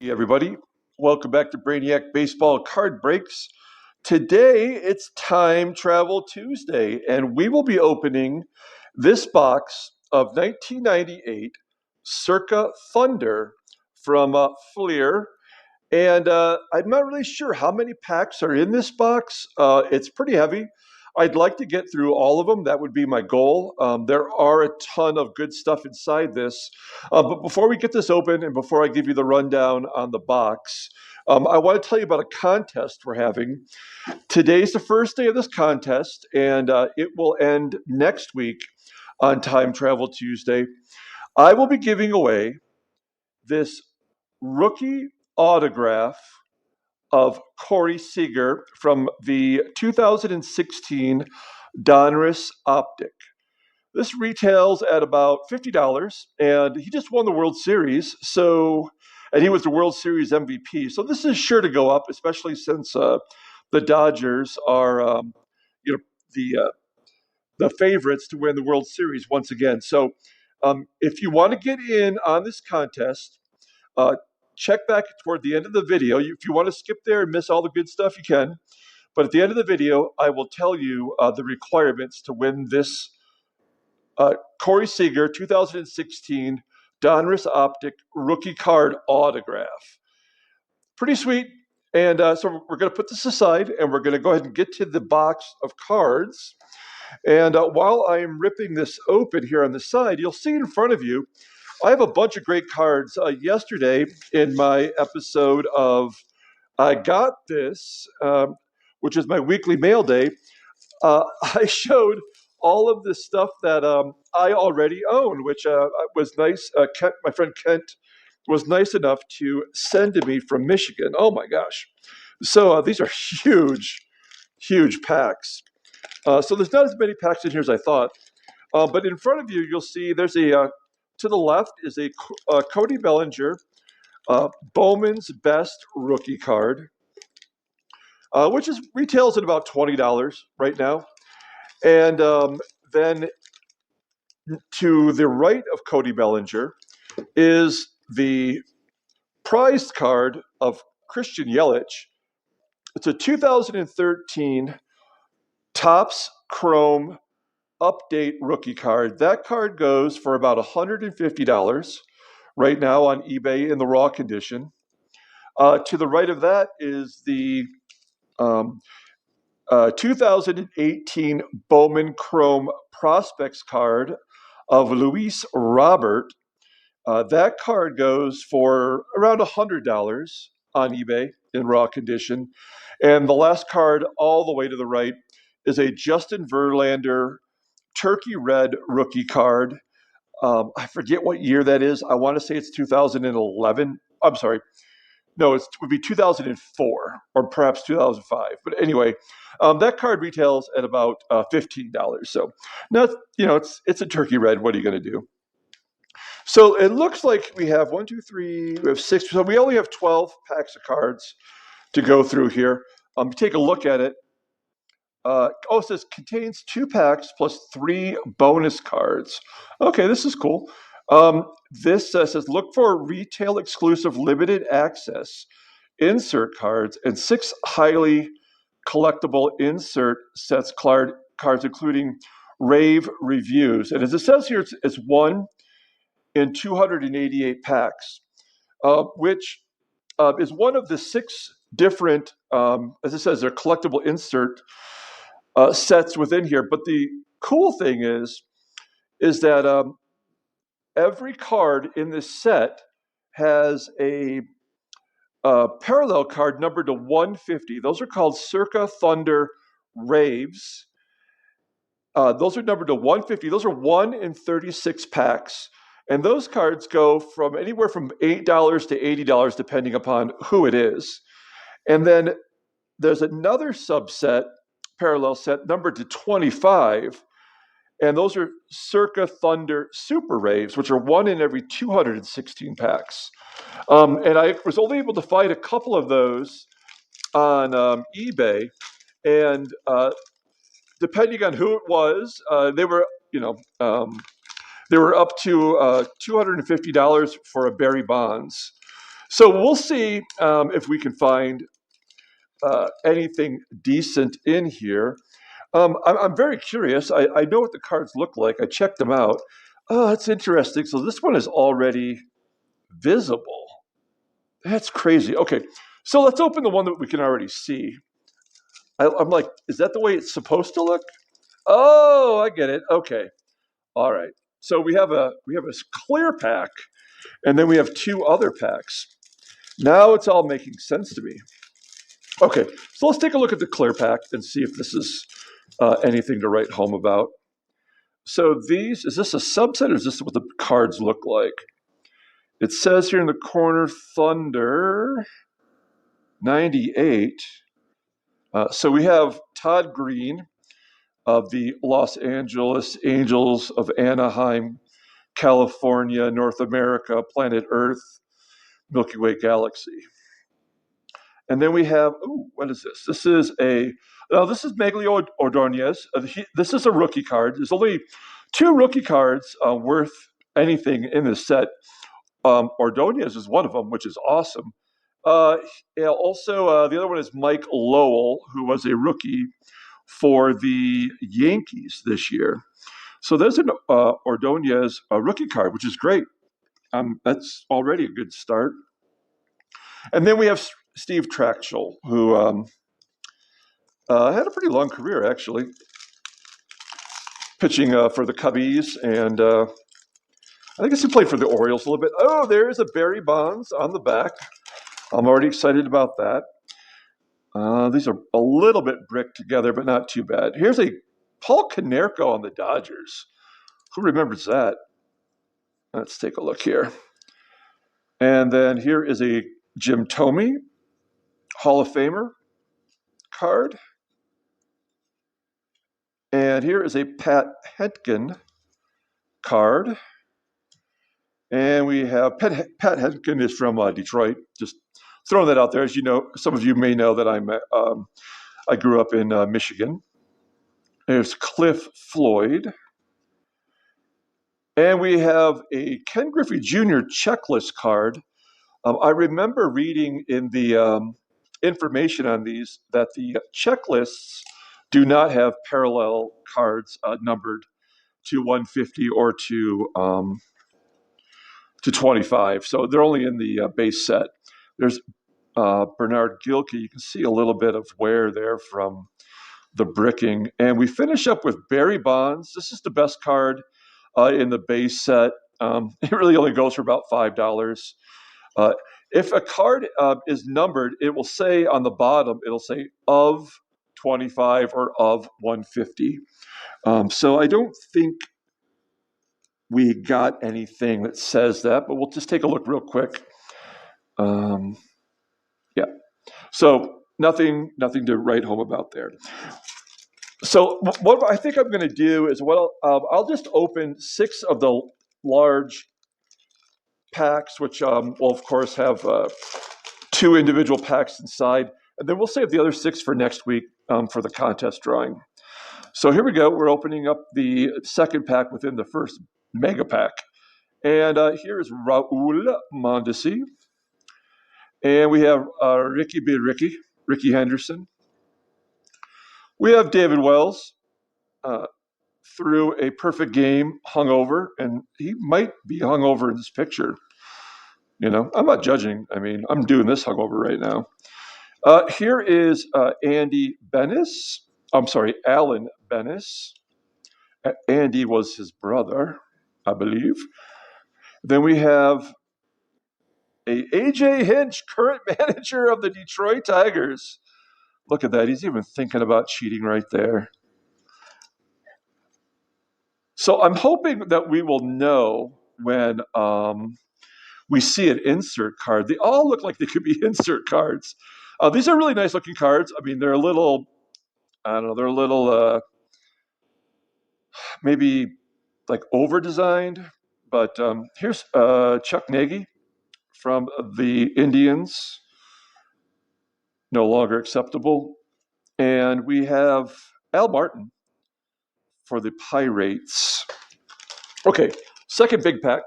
Hey everybody, welcome back to Brainiac Baseball Card Breaks. Today it's Time Travel Tuesday, and we will be opening this box of 1998 Circa Thunder from Fleer. And I'm not really sure how many packs are in this box. It's pretty heavy. I'd like to get through all of them. That would be my goal. There are a ton of good stuff inside this. But before we get this open and before I give you the rundown on the box, I want to tell you about a contest we're having. Today's the first day of this contest, and it will end next week on Time Travel Tuesday. I will be giving away this rookie autograph of Corey Seager from the 2016 Donruss Optic. This retails at about $50, and he just won the World Series, and he was the World Series MVP. So this is sure to go up, especially since the Dodgers are, the favorites to win the World Series once again. So if you want to get in on this contest, check back toward the end of the video. If you want to skip there and miss all the good stuff, you can. But at the end of the video, I will tell you the requirements to win this Corey Seager 2016 Donruss Optic rookie card autograph. Pretty sweet. And so we're going to put this aside, and we're going to go ahead and get to the box of cards. And while I am ripping this open here on the side, you'll see in front of you, I have a bunch of great cards. Yesterday in my episode of I Got This, which is my weekly mail day, I showed all of the stuff that I already own, which was nice. Kent, my friend Kent, was nice enough to send to me from Michigan. Oh my gosh. So these are huge, huge packs. So there's not as many packs in here as I thought. But in front of you, you'll see there's to the left is a Cody Bellinger Bowman's Best rookie card, which retails at about $20 right now. And then to the right of Cody Bellinger is the prized card of Christian Yelich. It's a 2013 Topps Chrome Update rookie card. That card goes for about $150 right now on eBay in the raw condition. To the right of that is the 2018 Bowman Chrome Prospects card of Luis Robert. That card goes for around $100 on eBay in raw condition. And the last card all the way to the right is a Justin Verlander Turkey Red rookie card. I forget what year that is. I want to say it's 2011. I'm sorry. No, it would be 2004 or perhaps 2005. But anyway, that card retails at about $15. So now, it's a Turkey Red. What are you going to do? So it looks like we have we have 6. So we only have 12 packs of cards to go through here. Take a look at it. It says contains 2 packs plus 3 bonus cards. Okay, this is cool. This says look for retail exclusive limited access insert cards and 6 highly collectible insert sets cards, including rave reviews. And as it says here, it's 1 in 288 packs, which is one of the 6 different, as it says, they're collectible insert sets within here. But the cool thing is that every card in this set has a parallel card numbered to 150. Those are called Circa Thunder Raves. Those are numbered to 150. Those are 1 in 36 packs. And those cards go from anywhere from $8 to $80, depending upon who it is. And then there's another subset, parallel set, numbered to 25. And those are Circa Thunder Super Raves, which are 1 in every 216 packs. And I was only able to find a couple of those on eBay. And depending on who it was, they were up to $250 for a Barry Bonds. So we'll see if we can find anything decent in here. I'm very curious. I know what the cards look like. I checked them out. Oh, that's interesting. So this one is already visible. That's crazy. Okay, so let's open the one that we can already see. I'm like, is that the way it's supposed to look? Oh, I get it. Okay, all right. So we have a clear pack, and then we have two other packs. Now it's all making sense to me. Okay, so let's take a look at the clear pack and see if this is anything to write home about. So is this a subset or is this what the cards look like? It says here in the corner, Thunder 98. So we have Todd Green of the Los Angeles Angels of Anaheim, California, North America, planet Earth, Milky Way galaxy. And then we have, what is this? This is Maglio Ordonez. This is a rookie card. There's only two rookie cards worth anything in this set. Ordonez is one of them, which is awesome. Also, the other one is Mike Lowell, who was a rookie for the Yankees this year. So there's an Ordonez rookie card, which is great. That's already a good start. And then we have Steve Trachsel, who had a pretty long career, actually, pitching for the Cubbies, and I guess he played for the Orioles a little bit. Oh, there's a Barry Bonds on the back. I'm already excited about that. These are a little bit bricked together, but not too bad. Here's a Paul Konerko on the Dodgers. Who remembers that? Let's take a look here. And then here is a Jim Thome Hall of Famer card. And here is a Pat Hentgen card. And we have Pat Hentgen is from Detroit. Just throwing that out there. As you know, some of you may know that I grew up in Michigan. There's Cliff Floyd. And we have a Ken Griffey Jr. checklist card. I remember reading in the information on these that the checklists do not have parallel cards numbered to 150 or to 25. So they're only in the base set. There's Bernard Gilkey. You can see a little bit of wear there from the bricking. And we finish up with Barry Bonds. This is the best card in the base set. It really only goes for about $5. If a card is numbered, it will say on the bottom, it'll say of 25 or of 150. So I don't think we got anything that says that, but we'll just take a look real quick. Yeah. So nothing to write home about there. So what I think I'm going to do is I'll just open 6 of the large packs, which will of course have 2 individual packs inside, and then we'll save the other 6 for next week for the contest drawing. So here we go. We're opening up the second pack within the first mega pack, and here is Raul Mondesi, and we have Ricky Henderson. We have David Wells through a perfect game hungover, and he might be hungover in this picture. You know, I'm not judging. I mean, I'm doing this hungover right now. Here is Andy Bennis. I'm sorry, Alan Bennis. Andy was his brother, I believe. Then we have a AJ Hinch, current manager of the Detroit Tigers. Look at that. He's even thinking about cheating right there. So I'm hoping that we will know when we see an insert card. They all look like they could be insert cards. These are really nice looking cards. I mean, they're a little, I don't know, they're a little maybe like over designed. But here's Chuck Nagy from the Indians. No longer acceptable. And we have Al Martin for the Pirates. Okay, second big pack.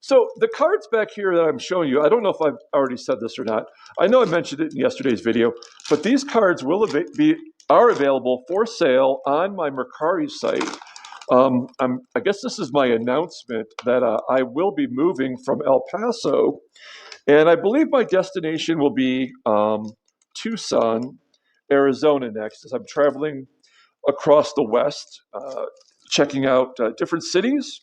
So the cards back here that I'm showing you, I don't know if I've already said this or not. I know I mentioned it in yesterday's video, but these cards are available for sale on my Mercari site. I guess this is my announcement that I will be moving from El Paso, and I believe my destination will be Tucson, Arizona next, as I'm traveling across the West, checking out different cities.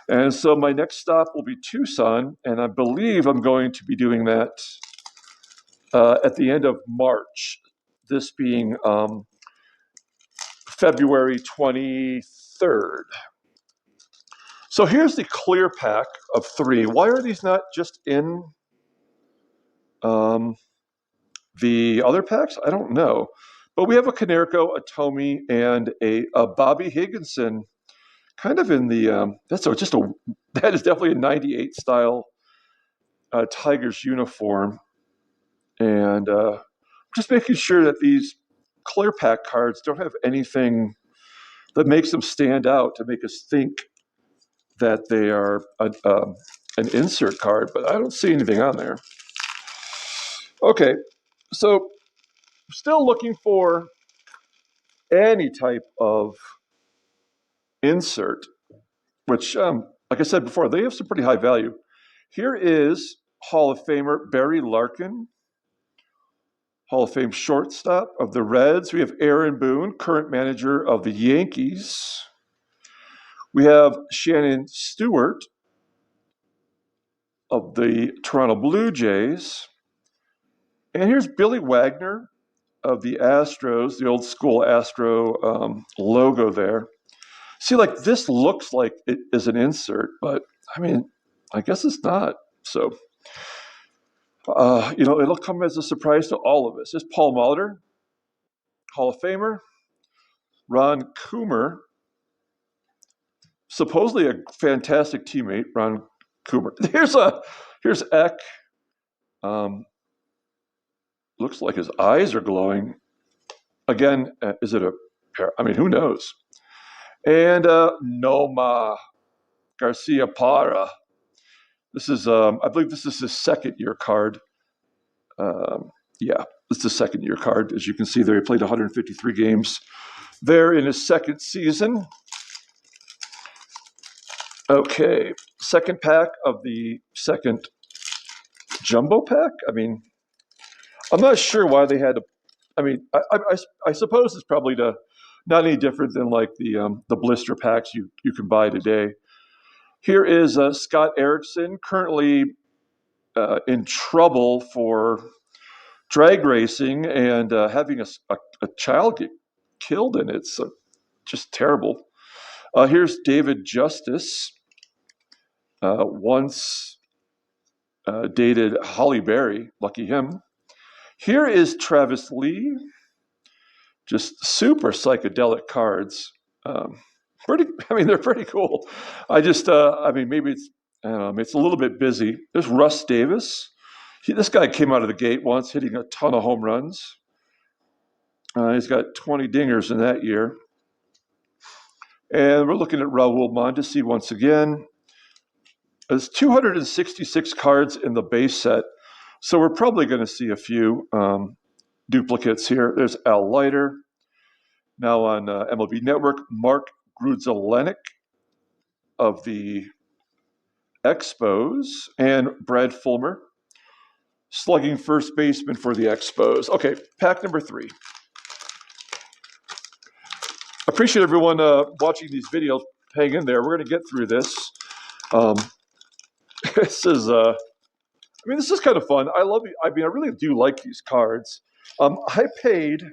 And so my next stop will be Tucson, and I believe I'm going to be doing that at the end of March, this being February 23rd. So here's the clear pack of 3. Why are these not just in the other packs? I don't know. But we have a Konerko, a Tommy, and a Bobby Higginson, kind of in the, that is definitely a 98 style Tigers uniform. And just making sure that these clear pack cards don't have anything that makes them stand out to make us think that they are an insert card, but I don't see anything on there. Okay, so still looking for any type of insert, which, like I said before, they have some pretty high value. Here is Hall of Famer Barry Larkin, Hall of Fame shortstop of the Reds. We have Aaron Boone, current manager of the Yankees. We have Shannon Stewart of the Toronto Blue Jays. And here's Billy Wagner of the Astros, the old school Astro logo there. See, like, this looks like it is an insert, but I mean, I guess it's not. So, it'll come as a surprise to all of us. This is Paul Molitor, Hall of Famer. Ron Coomer, supposedly a fantastic teammate, Ron Coomer. Here's Eck. Looks like his eyes are glowing. Again, is it a pair? I mean, who knows? And Noma Garcia Parra. This is, I believe this is his second year card. Yeah, it's the second year card. As you can see there, he played 153 games there in his second season. Okay, second pack of the second jumbo pack. I mean, I'm not sure why they had to. I mean, I suppose it's probably not any different than like the blister packs you can buy today. Here is Scott Erickson, currently in trouble for drag racing and having a child get killed in it. It's just terrible. Here's David Justice, once dated Holly Berry, lucky him. Here is Travis Lee, just super psychedelic cards. They're pretty cool. Maybe it's, I don't know, it's a little bit busy. There's Russ Davis. This guy came out of the gate once, hitting a ton of home runs. He's got 20 dingers in that year. And we're looking at Raul Mondesi once again. There's 266 cards in the base set, so we're probably going to see a few duplicates here. There's Al Leiter, now on MLB Network. Mark Grudzielanek of the Expos, and Brad Fulmer, slugging first baseman for the Expos. Okay, pack number 3. Appreciate everyone watching these videos. Hang in there. We're going to get through this. This is kind of fun. I really do like these cards. I paid,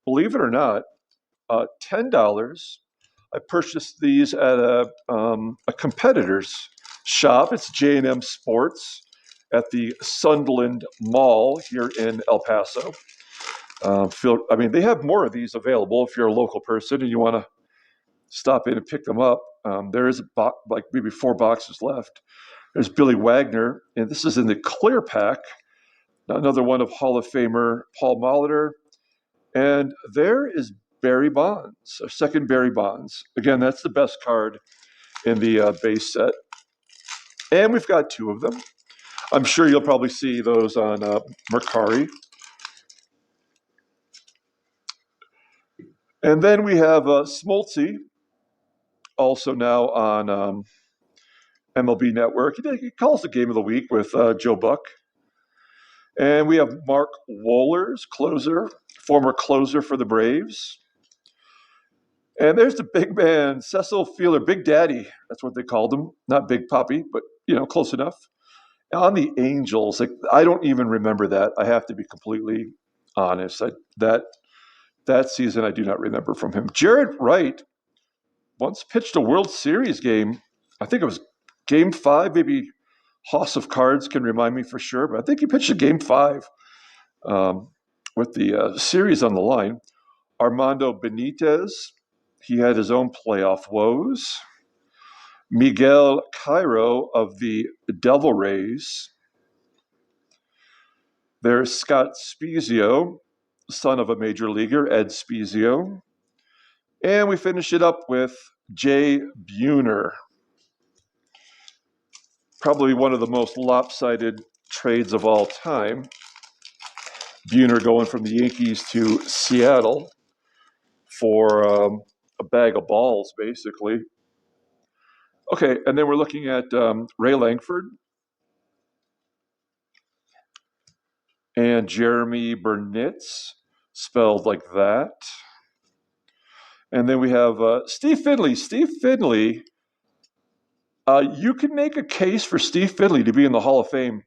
believe it or not, $10. I purchased these at a competitor's shop. It's J&M Sports at the Sunderland Mall here in El Paso. They have more of these available if you're a local person and you want to stop in and pick them up. There is maybe 4 boxes left. There's Billy Wagner, and this is in the clear pack. Another one of Hall of Famer Paul Molitor. And there is Barry Bonds, our second Barry Bonds. Again, that's the best card in the base set. And we've got two of them. I'm sure you'll probably see those on Mercari. And then we have Smoltzy, also now on MLB Network. He calls the game of the week with Joe Buck. And we have Mark Wohlers, closer, former closer for the Braves. And there's the big man, Cecil Fielder, Big Daddy. That's what they called him. Not Big Puppy, but, close enough. On the Angels, I don't even remember that. I have to be completely honest. That season, I do not remember from him. Jared Wright once pitched a World Series game. I think it was Game 5. Maybe House of Cards can remind me for sure. But I think he pitched a Game 5 with the series on the line. Armando Benitez, he had his own playoff woes. Miguel Cairo of the Devil Rays. There's Scott Spezio, son of a major leaguer, Ed Spezio. And we finish it up with Jay Buhner. Probably one of the most lopsided trades of all time. Buhner going from the Yankees to Seattle for a bag of balls, basically. Okay, and then we're looking at Ray Langford and Jeremy Burnitz, spelled like that. And then we have Steve Finley. Steve Finley, you can make a case for Steve Finley to be in the Hall of Fame.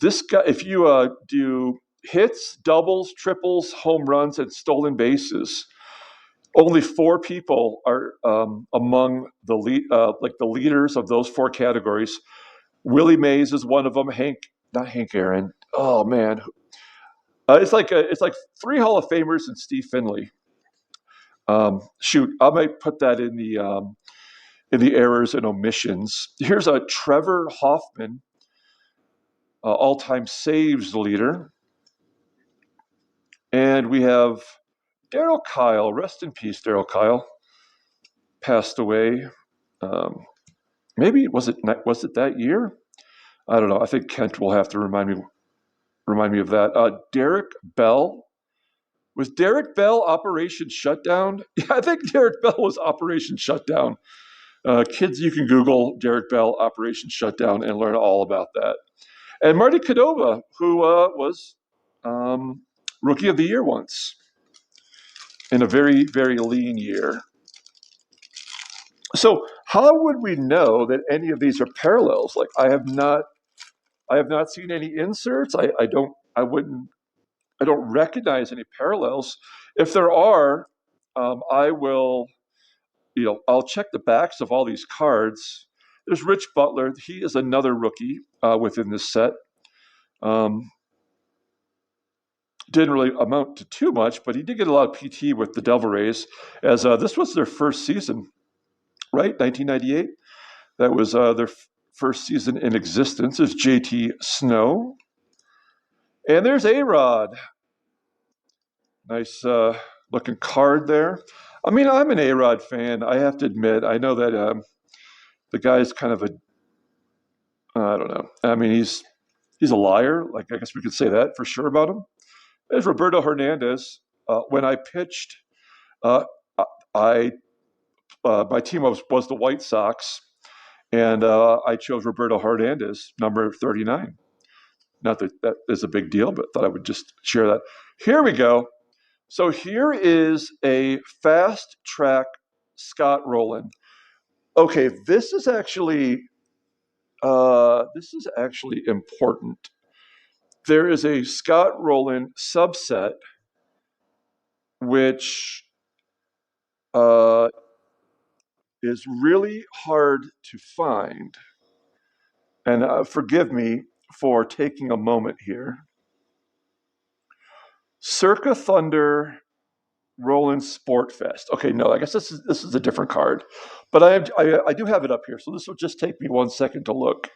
This guy, if you do hits, doubles, triples, home runs, and stolen bases, only 4 people are among the leaders of those 4 categories. Willie Mays is one of them. Not Hank Aaron. Oh man, it's like 3 Hall of Famers and Steve Finley. Shoot, I might put that in the errors and omissions. Here's a Trevor Hoffman, all-time saves leader, and we have Darryl Kyle. Rest in peace, Darryl Kyle. Passed away. Maybe was it that year? I don't know. I think Kent will have to remind me of that. Derek Bell. Was Derek Bell Operation Shutdown? Yeah, I think Derek Bell was Operation Shutdown. Kids, you can Google Derek Bell Operation Shutdown and learn all about that. And Marty Cordova, who was Rookie of the Year once in a very, very lean year. So how would we know that any of these are parallels? Like I have not seen any inserts. I don't recognize any parallels. If there are, I will, I'll check the backs of all these cards. There's Rich Butler. He is another rookie within this set. Didn't really amount to too much, but he did get a lot of PT with the Devil Rays, as this was their first season, right? 1998. That was their first season in existence. There's JT Snow. And there's A-Rod. Nice looking card there. I mean, I'm an A-Rod fan, I have to admit. I know that the guy's kind of I don't know. I mean, he's a liar. Like, I guess we could say that for sure about him. There's Roberto Hernandez. When I pitched, my team was the White Sox, and I chose Roberto Hernandez, number 39. Not that that is a big deal, but thought I would just share that. Here we go. So here is a fast track Scott Rowland. Okay, this is actually important. There is a Scott Rowland subset which is really hard to find. And forgive me for taking a moment here. Circa Thunder Rowland Sport Fest. Okay, no, I guess this is a different card, but I do have it up here, so this will just take me 1 second to look.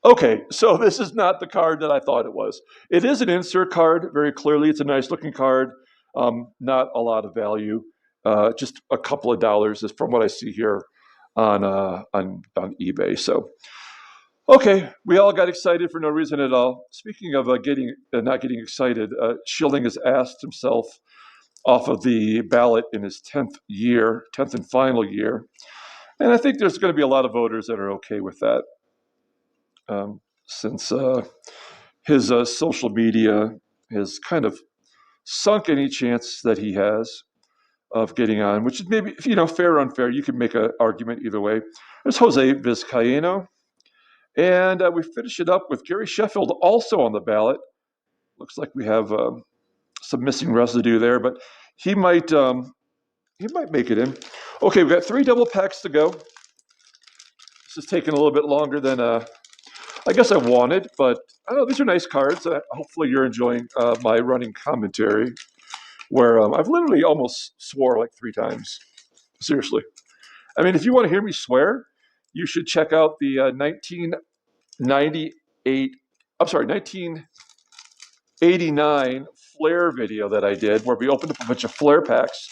Okay, so this is not the card that I thought it was. It is an insert card, very clearly. It's a nice looking card. Not a lot of value, just a couple of dollars is from what I see here on eBay. So okay, we all got excited for no reason at all. Speaking of not getting excited, Schilling has asked himself off of the ballot in his 10th and final year. And I think there's going to be a lot of voters that are okay with that, since his social media has kind of sunk any chance that he has of getting on, which is maybe, fair or unfair. You can make an argument either way. There's Jose Vizcaino. And we finish it up with Gary Sheffield also on the ballot. Looks like we have some missing residue there, but he might make it in. Okay, we've got 3 double packs to go. This is taking a little bit longer than I guess I wanted, but I don't know, these are nice cards. Hopefully you're enjoying my running commentary, where I've literally almost swore like 3 times. Seriously. I mean, if you want to hear me swear, you should check out the 1989 Fleer video that I did, where we opened up a bunch of Fleer packs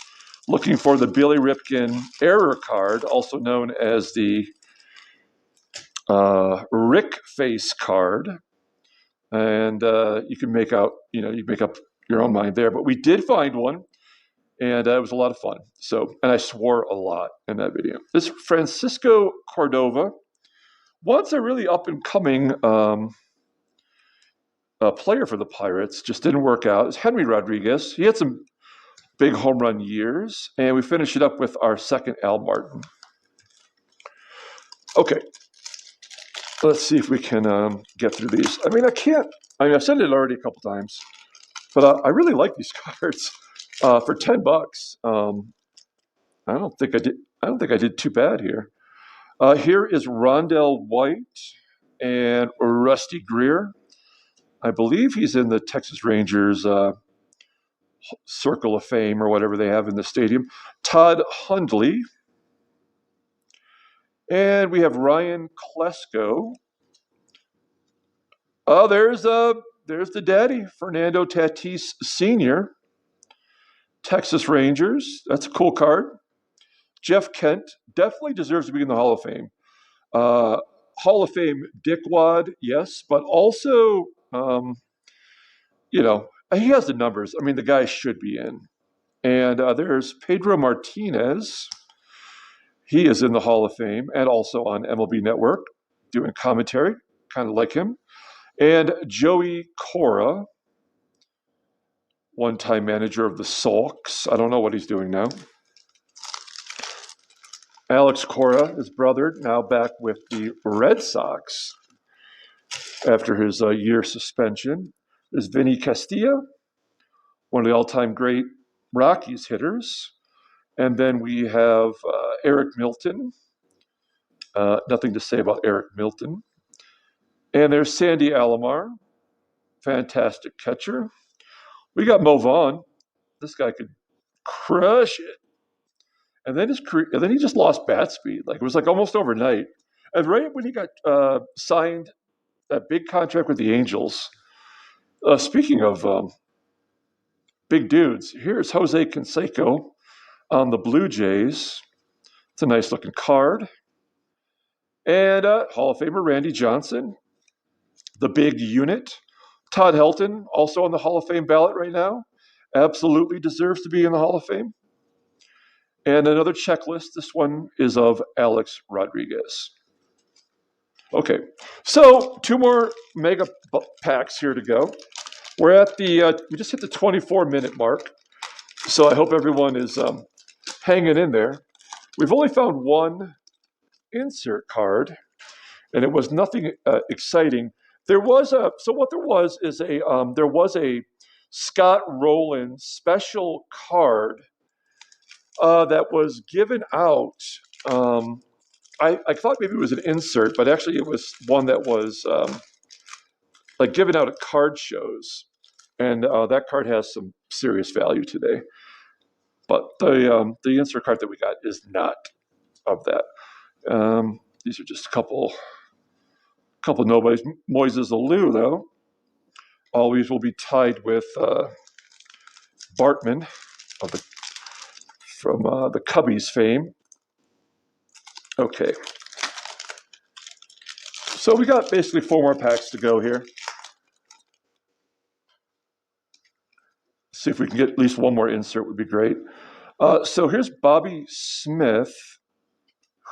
looking for the Billy Ripken error card, also known as the Rick face card. And you can make up your own mind there. But we did find one, and it was a lot of fun. And I swore a lot in that video. This Francisco Cordova, once a really up and coming player for the Pirates, just didn't work out. It's Henry Rodriguez. He had some big home run years, and we finish it up with our second Al Martin. Okay, let's see if we can get through these. I mean, I've said it already a couple times, but I really like these cards. For $10, I don't think I did too bad here. Here is Rondell White and Rusty Greer. I believe he's in the Texas Rangers Circle of Fame or whatever they have in the stadium. Todd Hundley. And we have Ryan Klesko. Oh, there's the daddy, Fernando Tatis Sr., Texas Rangers. That's a cool card. Jeff Kent definitely deserves to be in the Hall of Fame. Hall of Fame dickwad, yes, but also, he has the numbers. I mean, the guy should be in. And there's Pedro Martinez. He is in the Hall of Fame and also on MLB Network doing commentary, kind of like him. And Joey Cora, one-time manager of the Sox. I don't know what he's doing now. Alex Cora, his brother, now back with the Red Sox after his year suspension. There's Vinny Castilla, one of the all-time great Rockies hitters. And then we have Eric Milton. Nothing to say about Eric Milton. And there's Sandy Alomar, fantastic catcher. We got Mo Vaughn. This guy could crush it. And then he just lost bat speed. Like, it was like almost overnight. And right when he got signed that big contract with the Angels, speaking of big dudes, here's Jose Canseco on the Blue Jays. It's a nice looking card. And Hall of Famer Randy Johnson, the big unit. Todd Helton, also on the Hall of Fame ballot right now. Absolutely deserves to be in the Hall of Fame. And another checklist. This one is of Alex Rodriguez. Okay, so 2 more mega packs here to go. We're at we just hit the 24-minute mark. So I hope everyone is hanging in there. We've only found one insert card, and it was nothing exciting. There was a Scott Rowland special card that was given out. I thought maybe it was an insert, but actually it was one that was given out at card shows, and that card has some serious value today. But the insert card that we got is not of that. These are just a couple nobodies. Moises Alou, though, always will be tied with Bartman from the Cubbies fame. Okay. So we got basically 4 more packs to go here. See if we can get at least one more insert would be great. So here's Bobby Smith,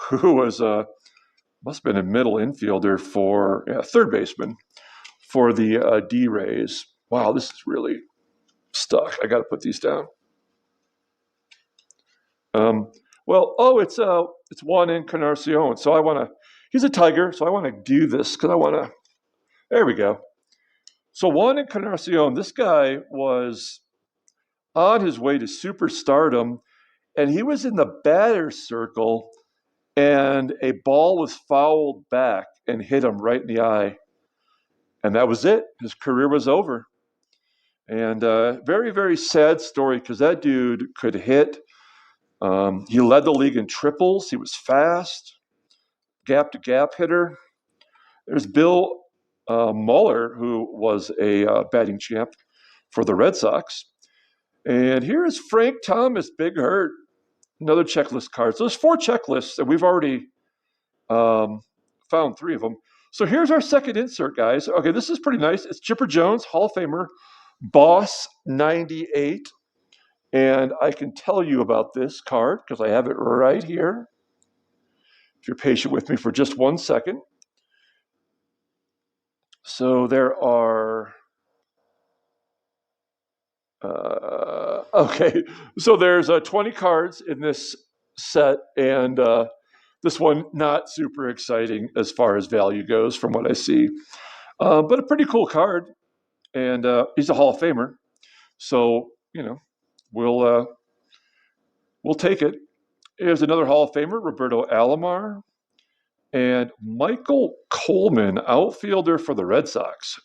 who was must have been a middle infielder for third baseman for the D-Rays. Wow, this is really stuck. I got to put these down. It's Juan Encarnacion. So I want to. He's a Tiger, so I want to do this because I want to. There we go. So Juan Encarnacion, this guy was on his way to superstardom, and he was in the batter's circle, and a ball was fouled back and hit him right in the eye. And that was it. His career was over. And very, very sad story because that dude could hit. He led the league in triples. He was fast, gap-to-gap hitter. There's Bill Mueller, who was a batting champ for the Red Sox. And here is Frank Thomas, Big Hurt, another checklist card. So there's 4 checklists, and we've already found 3 of them. So here's our second insert, guys. Okay, this is pretty nice. It's Chipper Jones, Hall of Famer, Boss 98. And I can tell you about this card because I have it right here. If you're patient with me for just 1 second. So there are, so there's 20 cards in this set, and this one not super exciting as far as value goes from what I see. But a pretty cool card, and he's a Hall of Famer. So, we'll take it. Here's another Hall of Famer, Roberto Alomar, and Michael Coleman, outfielder for the Red Sox.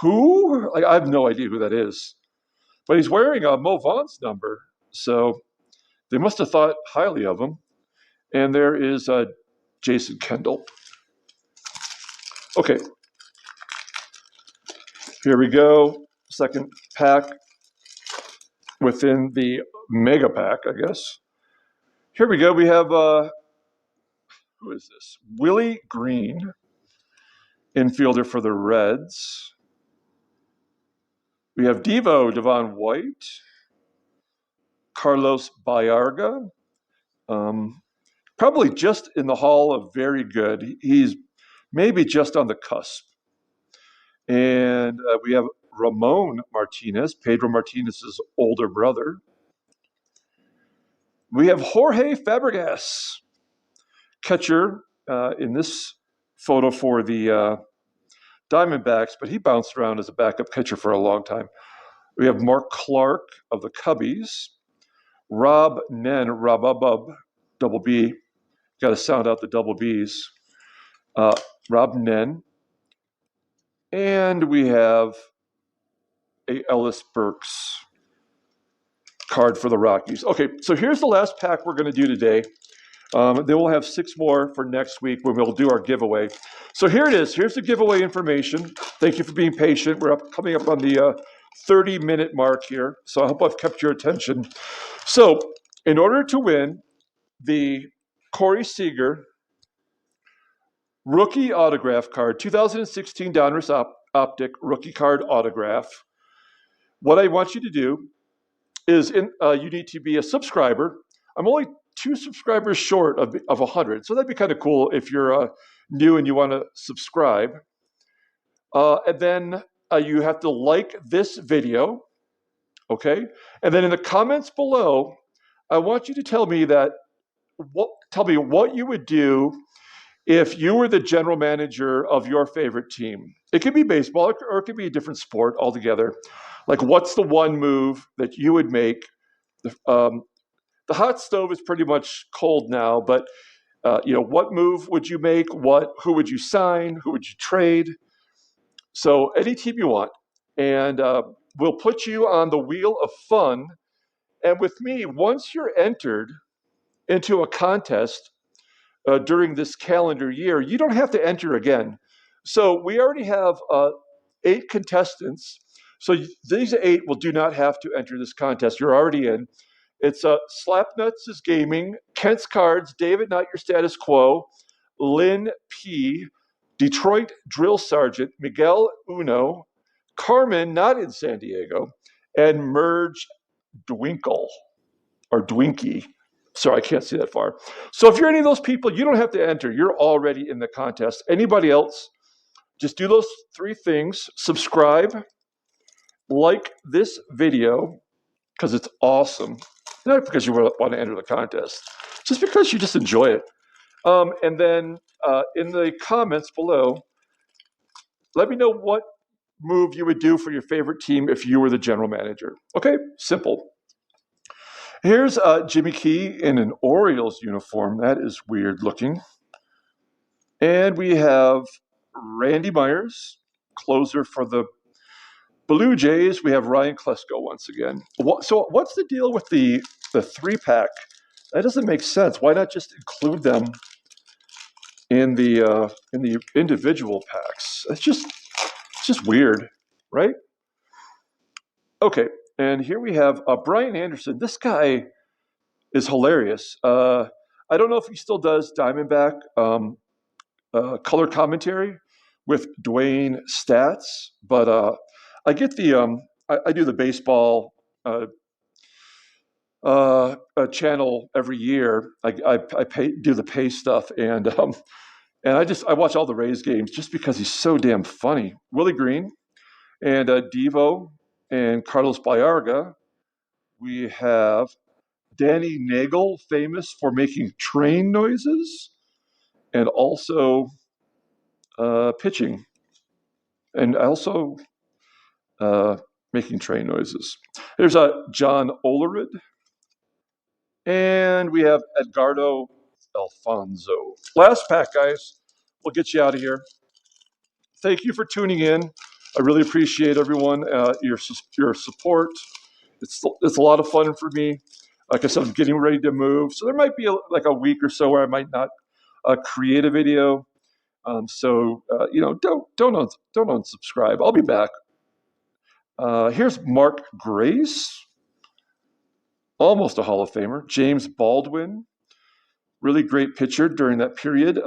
Who? I have no idea who that is. But he's wearing a Mo Vaughn's number, so they must have thought highly of him. And there is Jason Kendall. Okay. Here we go. Second pack within the mega pack, I guess. Here we go. We have, who is this? Willie Green, infielder for the Reds. We have Devon White, Carlos Baerga, probably just in the Hall of Very Good. He's maybe just on the cusp. And we have Ramon Martinez, Pedro Martinez's older brother. We have Jorge Fabregas, catcher in this photo for the Diamondbacks, but he bounced around as a backup catcher for a long time. We have Mark Clark of the Cubbies, Rob Nen, Robubub, double B. Got to sound out the double Bs. Rob Nen. And we have a Ellis Burks card for the Rockies. Okay, so here's the last pack we're going to do today. Then we'll have 6 more for next week when we'll do our giveaway. So here it is. Here's the giveaway information. Thank you for being patient. We're coming up on the 30-minute mark here, so I hope I've kept your attention. So in order to win the Corey Seager rookie autograph card, 2016 Donruss Optic rookie card autograph, what I want you to do is you need to be a subscriber. I'm only 2 subscribers short of 100, so that'd be kind of cool if you're new and you want to subscribe. And then you have to like this video, okay? And then in the comments below, I want you to tell me what you would do if you were the general manager of your favorite team. It could be baseball or it could be a different sport altogether. Like, what's the one move that you would make? The hot stove is pretty much cold now, but what move would you make? Who would you sign? Who would you trade? So any team you want, and we'll put you on the wheel of fun. And with me, once you're entered into a contest during this calendar year, you don't have to enter again. So we already have 8 contestants. So these 8 do not have to enter this contest. You're already in. It's Slapnuts is Gaming, Kent's Cards, David Not Your Status Quo, Lynn P, Detroit Drill Sergeant, Miguel Uno, Carmen, not in San Diego, and Merge Dwinkle, or Dwinky. Sorry, I can't see that far. So if you're any of those people, you don't have to enter. You're already in the contest. Anybody else, just do those 3 things. Subscribe, like this video, because it's awesome. Not because you want to enter the contest, just because you just enjoy it. And then in the comments below, let me know what move you would do for your favorite team if you were the general manager. Okay, simple. Here's Jimmy Key in an Orioles uniform. That is weird looking. And we have Randy Myers, closer for the Blue Jays. We have Ryan Klesko once again. So what's the deal with the 3-pack? That doesn't make sense. Why not just include them in the individual packs? It's just weird, right? Okay, and here we have Brian Anderson. This guy is hilarious. I don't know if he still does Diamondback color commentary with Dwayne Stats, but I get the I do the baseball channel every year. I do the pay stuff, and I watch all the Rays games just because he's so damn funny. Willie Green and Devo and Carlos Baerga. We have Danny Nagel, famous for making train noises, and also pitching, and also making train noises. There's John Olerud, and we have Edgardo Alfonso. Last pack, guys. We'll get you out of here. Thank you for tuning in. I really appreciate everyone, your support. It's a lot of fun for me. Like I said, I'm getting ready to move, so there might be like a week or so where I might not create a video. So don't unsubscribe. I'll be back. Here's Mark Grace, almost a Hall of Famer. James Baldwin, really great pitcher during that period.